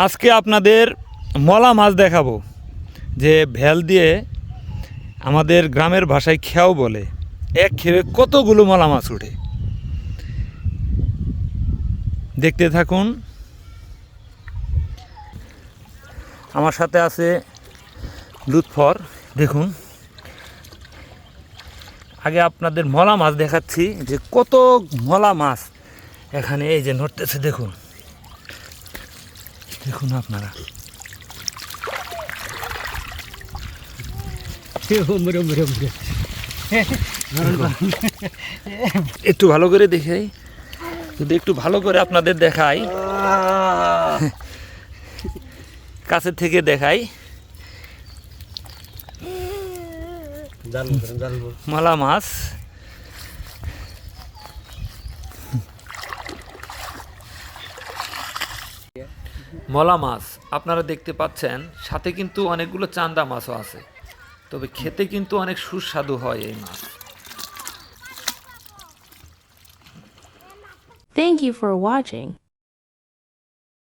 আজকে আপনাদের মলা মাছ দেখাবো, যে ভেল দিয়ে আমাদের গ্রামের ভাষায় খেয়াও বলে। এক খেয়ে কতগুলো মলা মাছ ওঠে, দেখতে থাকুন। আমার সাথে আছে লুৎফর। দেখুন, আগে আপনাদের মলা মাছ দেখাচ্ছি যে কত মলা মাছ এখানে এই যে নড়তেছে। দেখুন দেখুন আপনারা, একটু ভালো করে দেখাই, যদি একটু ভালো করে আপনাদের দেখাই, কাছের থেকে দেখাই। মলা মাছ, মলা মাছ আপনারা দেখতে পাচ্ছেন, সাথে কিন্তু অনেকগুলো চান্দা মাছও আছে, তবে খেতে কিন্তু অনেক সুস্বাদু হয় এই মাছ। Thank you for watching.